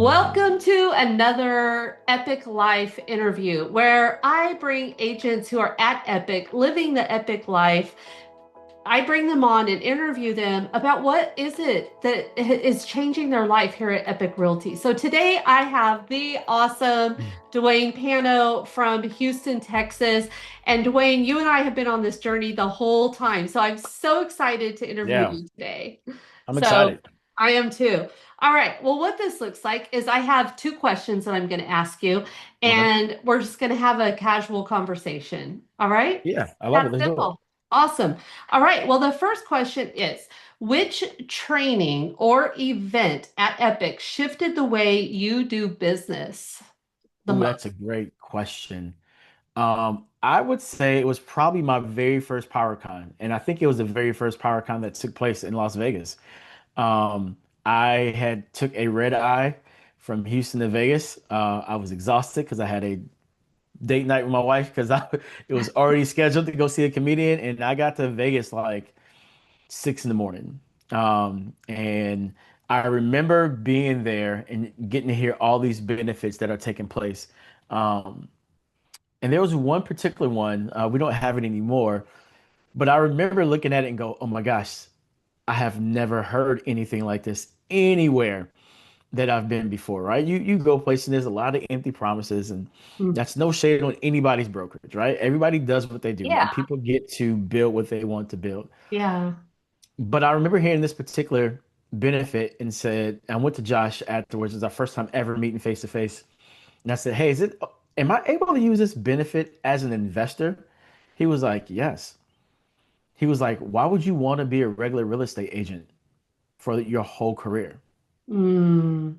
Welcome to another Epic Life interview where I bring agents who are at Epic, living the Epic life. I bring them on and interview them about what is it that is changing their life here at Epic Realty. So today I have the awesome Dwayne Pano from Houston, Texas. And Dwayne, you and I have been on this journey the whole time. So I'm so excited to interview Yeah, you today. I'm So excited. I am too. All right. Well, what this looks like is I have two questions that I'm going to ask you, Okay. and we're just going to have a casual conversation. All right. Yeah, I love it. That's Let's do it. simple. Awesome. All right. Well, the first question is, which training or event at Epic shifted the way you do business the Ooh, that's a most? great question. I would say it was probably my very first PowerCon, and I think it was the very first PowerCon that took place in Las Vegas. Um, I had took a red eye from Houston to Vegas. I was exhausted because I had a date night with my wife because I it was already scheduled to go see a comedian, and I got to Vegas like 6 in the morning. And I remember being there and getting to hear all these benefits that are taking place. Um, and there was one particular one, we don't have it anymore, but I remember looking at it and go, oh my gosh, I have never heard anything like this anywhere that I've been before, right? You go places, and there's a lot of empty promises, and Mm. that's no shade on anybody's brokerage, right? Everybody does what they do, and Yeah. people get to build what they want to build. Yeah. But I remember hearing this particular benefit and said, I went to Josh afterwards. It was our first time ever meeting face to face. And I said, hey, am I able to use this benefit as an investor? He was like, yes. He was like, why would you want to be a regular real estate agent for your whole career? Mm.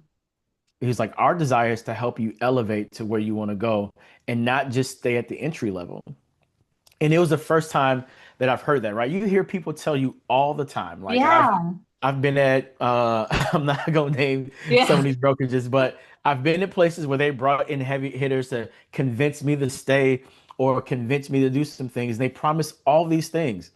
He's like, our desire is to help you elevate to where you want to go and not just stay at the entry level. And it was the first time that I've heard that, right? You hear people tell you all the time. Like Yeah. I've been at I'm not gonna name some Yeah. of these brokerages, but I've been in places where they brought in heavy hitters to convince me to stay or convince me to do some things. They promise all these things.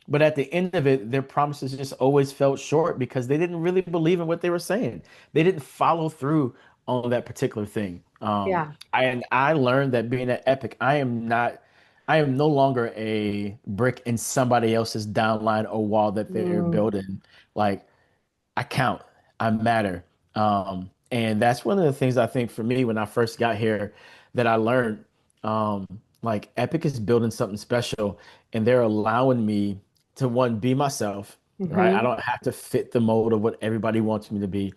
But at the end of it, their promises just always felt short because they didn't really believe in what they were saying. They didn't follow through on that particular thing. Yeah. I learned that being at Epic, I am no longer a brick in somebody else's downline or wall that they're Mm. building. Like I count, I matter. And that's one of the things I think for me when I first got here that I learned. Um, like Epic is building something special, and they're allowing me to one be myself, right? I Hmm. don't have to fit the mold of what everybody wants me to be.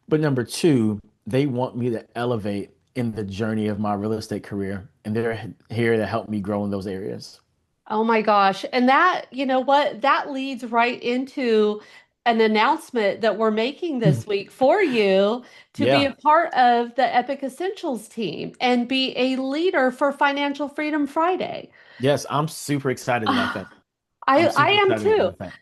But number two, they want me to elevate in the journey of my real estate career, and they're here to help me grow in those areas. Oh my gosh. And that, you know what? That leads right into an announcement that we're making this week for you to be a Yeah. part of the Epic Essentials team and be a leader for Financial Freedom Friday. Yes, I'm super excited about I that. I'm I super am excited too. about that.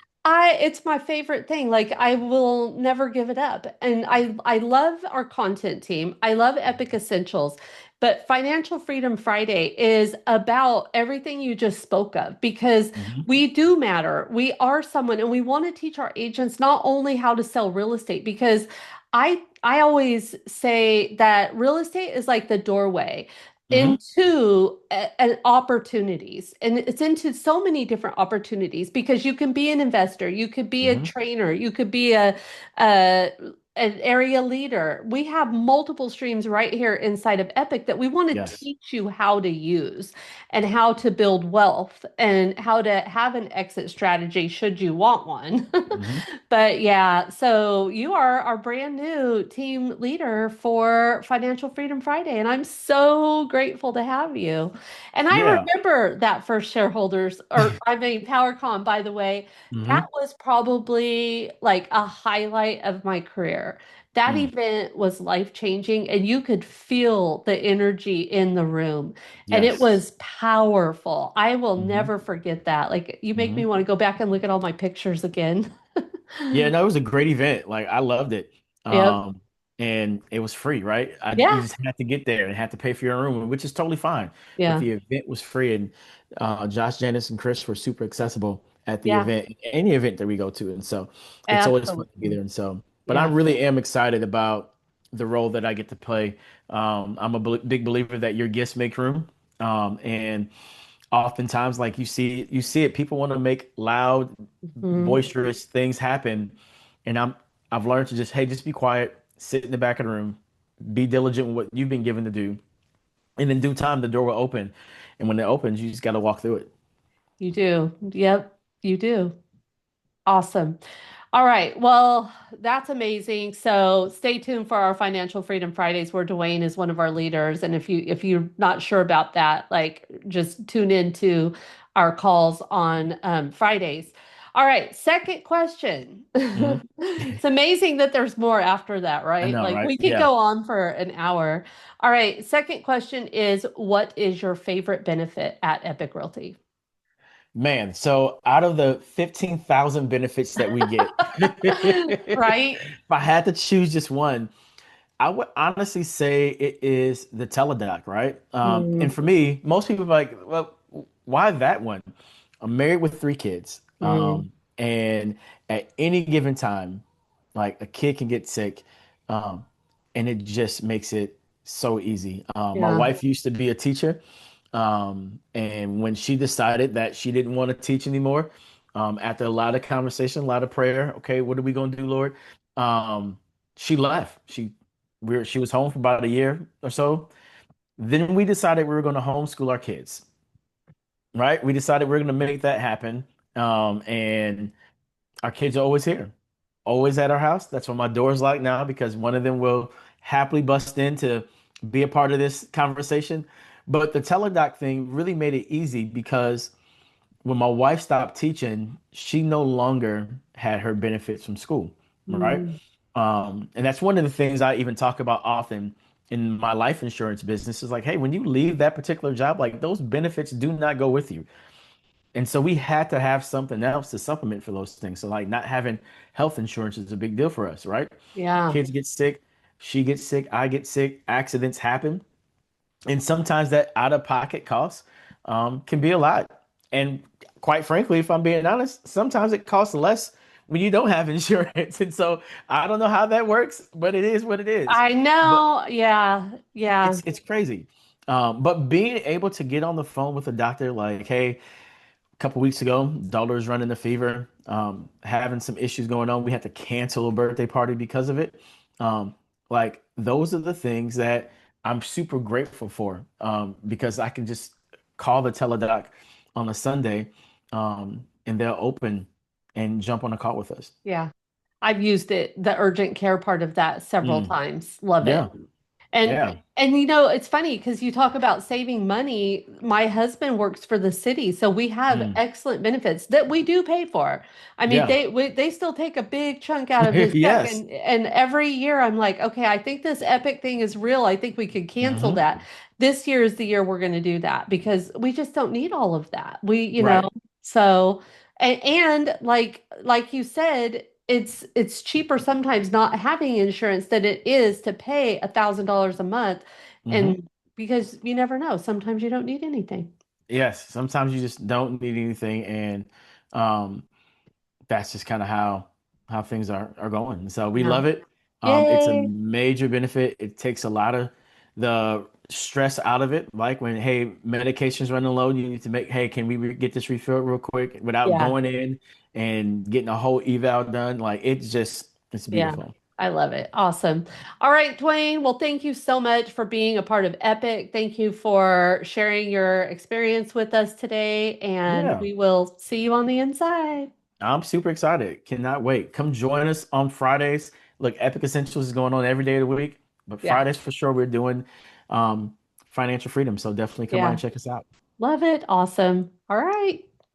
It's my favorite thing. Like I will never give it up. And I love our content team. I love Epic Essentials. But Financial Freedom Friday is about everything you just spoke of because Mhm. we do matter. We are someone and we want to teach our agents not only how to sell real estate because I always say that real estate is like the doorway Mhm. into opportunities, and it's into so many different opportunities because you can be an investor, you could be a Mhm. trainer, you could be a an area leader. We have multiple streams right here inside of Epic that we want to Yes. teach you how to use and how to build wealth and how to have an exit strategy should you want one. Mhm. But yeah, so you are our brand new team leader for Financial Freedom Friday, and I'm so grateful to have you. And I Yeah. remember that first shareholders, or I mean, PowerCon, by the way, that Mhm. was probably like a highlight of my career. That Mm. event was life-changing, and you could feel the energy in the room, and it Yes. was powerful. I will Mhm. never forget that. Like, you make me Mhm. want to go back and look at all my pictures again. Yeah, no, it was a great event. Like I loved it. Yep. Um, and it was free, right? You Yeah. just had to get there and had to pay for your room, which is totally fine. But Yeah. the event was free, and Josh, Janice, and Chris were super accessible at the Yeah. event, any event that we go to, and so it's always fun to be Absolutely. there. And so, but I Yeah. really am excited about. the role that I get to play. I'm a big believer that your gifts make room. And oftentimes, like you see it, people want to make loud, Mhm. boisterous things happen. And I've learned to just, hey, just be quiet, sit in the back of the room, be diligent in what you've been given to do. And in due time, the door will open. And when it opens, you just got to walk through it. You do. Yep, you do. Awesome. All right. Well, that's amazing. So stay tuned for our Financial Freedom Fridays where Dwayne is one of our leaders. And if you're not sure about that, like just tune into our calls on Fridays. All right. Second question. Mhm. It's amazing that there's more after that, I right? know, Like right? we could Yeah. go on for an hour. All right. Second question is, what is your favorite benefit at Epic Realty? Man, so out of the 15,000 benefits that we get, if Right? I had to choose just one, I would honestly say it is the teledoc, right? And Mm, for me, most people are like, well, why that one? I'm married with three kids. mm, And at any given time, like a kid can get sick, um, and it just makes it so easy. My yeah. wife used to be a teacher, and when she decided that she didn't want to teach anymore, after a lot of conversation, a lot of prayer, okay, what are we gonna do, Lord? Um, she left. She was home for about a year or so. Then we decided we were going to homeschool our kids, right? We decided we were going to make that happen. And our kids are always here, always at our house. That's what my door's like now because one of them will happily bust in to be a part of this conversation. But the teledoc thing really made it easy because when my wife stopped teaching, she no longer had her benefits from school, right? Mm, And that's one of the things I even talk about often in my life insurance business is like, hey, when you leave that particular job, like those benefits do not go with you. And so we had to have something else to supplement for those things. So like not having health insurance is a big deal for us, right? yeah. Kids get sick, she gets sick, I get sick, accidents happen. And sometimes that out of pocket cost can be a lot. And quite frankly, if I'm being honest, sometimes it costs less when you don't have insurance. And so I don't know how that works, but it is what it is. I But know. Yeah. Yeah. it's crazy. But being able to get on the phone with a doctor, like, hey, a couple weeks ago, daughter's running a fever, having some issues going on. We had to cancel a birthday party because of it. Like those are the things that I'm super grateful for because I can just call the teledoc on a Sunday and they'll open and jump on a call with us. Yeah. I've used it, the urgent care part of that several Mm, times. Love it. yeah, And yeah. it's funny because you talk about saving money. My husband works for the city, so we have Mm, excellent benefits that we do pay for. I mean, yeah. they still take a big chunk out of his check, Yes. and every year I'm like, okay, I think this Epic thing is real. I think we could cancel Hmm. that. This year is the year we're going to do that because we just don't need all of that. Right. So and like you said, it's cheaper sometimes not having insurance than it is to pay $1,000 a month, Hmm. and because you never know, sometimes you don't need anything. Yes. Sometimes you just don't need anything, and um, that's just kind of how things are going. So we Yeah. love it. It's a Yay. major benefit. It takes a lot of the stress out of it. Like when, hey, medication's running low, you need to make, hey, can we get this refilled real quick without Yeah. going in and getting a whole eval done? Like it's Yeah. beautiful. I love it. Awesome. All right, Dwayne. Well, thank you so much for being a part of Epic. Thank you for sharing your experience with us today, and Yeah, we will see you on the inside. I'm super excited. Cannot wait. Come join us on Fridays. Look, Epic Essentials is going on every day of the week, but Yeah. Fridays for sure we're doing um, financial freedom. So definitely come by Yeah. and check us out. Love it. Awesome. All right.